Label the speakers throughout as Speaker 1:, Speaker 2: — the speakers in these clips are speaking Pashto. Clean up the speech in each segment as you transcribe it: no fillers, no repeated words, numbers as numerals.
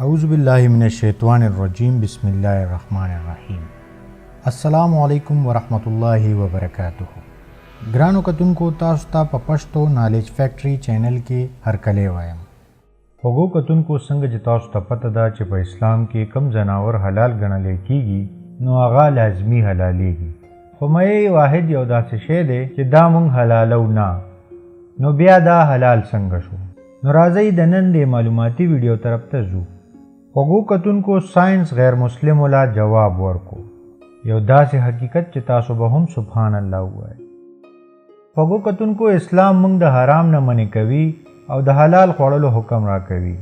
Speaker 1: اعوذ باللہ من الشیطان الرجیم بسم اللہ الرحمن الرحیم السلام علیکم ورحمۃ اللہ وبرکاتہ ګرانو کتونکو تاسو ته په پښتو نالج فیکټری چینل کې هرکلی وایم وګو کتونکو څنګه چې تاسو ته پته ده چې په اسلام کې کم ځناور حلال ګڼل کیږي نو هغه لازمی حلالېږي خو مې واحد یو داسې شی دی چې دا مونږ حلالو نه نو بیا دا حلال څنګه شو نو راځئ د نن د معلوماتي ویډیو طرف ته ځو وګو کتونکو ساينس غیر مسلم ولا جواب ورکو یو داسې حقیقت چې تاسو به هم سبحان الله وایي وګو کتونکو اسلام موږ د حرام نه منع کوي او د حلال خوړلو حکم را کوي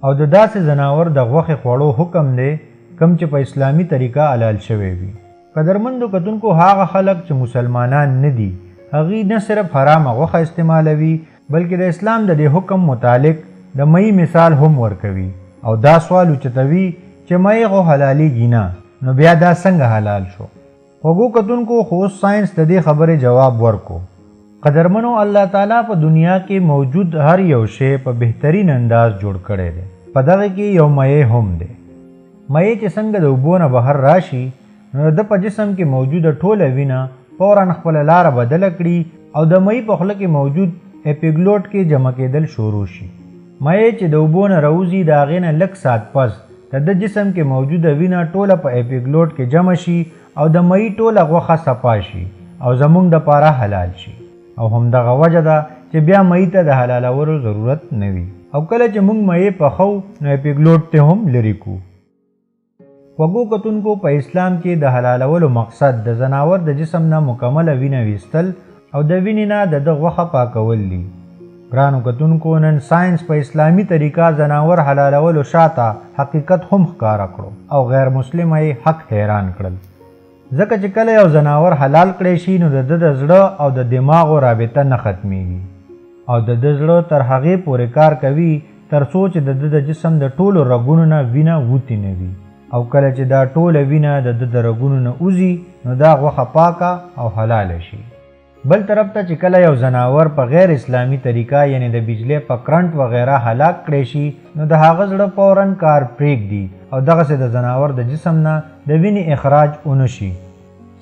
Speaker 1: او د داسې زناور د غوښې خوړو حکم دی کم چې په اسلامی طریقه حلال شوی وي قدرمندو کتونکو هغه خلک چې مسلمانان نه دي هغوی نه صرف حرام غوښه استعمالوي بلکې د اسلام د دې حکم متعلق د مئی مثال هم ورکوي او دا سوال اوچتوي چې مئی غو حلالېږي نه نو بیا دا څنګه حلال شو وګو کتونکو خو ساينس د دې خبرې جواب ورکو قدرمنو الله تعالی په دنیا کې موجود هر یو شی په بهترین انداز جوړ کړی دی په دغه کې یو مئی هم دی مئی چې څنګه د اوبو نه بهر راشي نو د په جسم کې موجوده ټوله وینه فوراً خپل لاره بدله کړي او د مئی په خوله کې موجود اپیګلوټ کې جمع کېدل شروع شي مئی چې د اوبو نه راوځي د هغې نه لږ ساعت پس د جسم کې موجوده وینه ټوله په اپیګلوټ کې جمع شي او د مئی ټوله غوښه صفا شي او زموږ دپاره حلال شي او همدغه وجه ده چې بیا مئی ته د حلالولو ضرورت نه وي او کله چې موږ مئی پخو نو اپیګلوټ ته هم لرې کړو وګو کتونکو په اسلام کې د حلالولو مقصد د ځناور د جسم نه مکمله وینه ویستل او د وینې نه د ده غوښه پاکول دي ګرانو کتونکو نن ساينس په اسلامي طریقه ځناور حلالولو شاته حقیقت هم ښکاره کړو او غیر مسلم یې حق حیران کړل ځکه چې کله یو ځناور حلال کړی شي نو د ده د زړه او د دماغو رابطه نه ختمیږي او د ده زړه تر هغې پورې کار کوي تر څو چې د ده د جسم د ټولو رګونو نه وینه وتې نه وي او کله چې دا ټوله وینه د ده د رګونو نه وځي نو دا غوښه پاکه او حلاله شي بل طرف ته چې کله یو ځناور په غیر اسلامي طریقه یعنی د بجلی په کرنټ وغیره هلاک کړی شي نو د هغه زړه فوراً کار پرېږدي او دغسې د ځناور د جسم نه د وینې اخراج ونه شي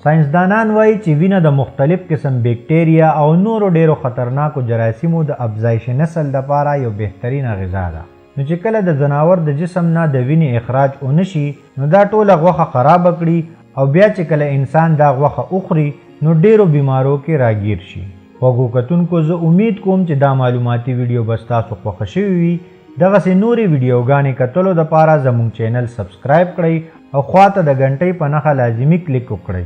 Speaker 1: ساینسدانان وایي چې وینه د مختلف قسم بیکټیریا او نورو ډیرو خطرناکو جراثیمو د افزایش نسل دپاره یو بهترینه غذا ده نو چې کله د ځناور د جسم نه د وینې اخراج ونه شي نو دا ټوله غوښه خرابه کړي او بیا چې کله انسان دا غوښه وخوري نو ډیرو بیمارو کې راګیر شي وګو کتونکو زه امید کوم چې دا معلوماتي ویډیو به ستاسو خوښه شوي وي دغسې نورې ویډیوګانې کتلو دپاره زموږ چینل سبسکرایب کړئ او خواته د غنټۍ په نښه لازمي کلیک وکړئ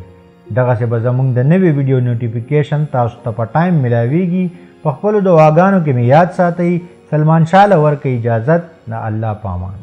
Speaker 1: دغسې به زموږ د نوې ویډیو نوټیفیکیشن تاسو ته په ټایم ملاویږي په خپلو دعاګانو کې مې یاد ساتئ سلمان شاه له ورکړئ اجازت د الله پامان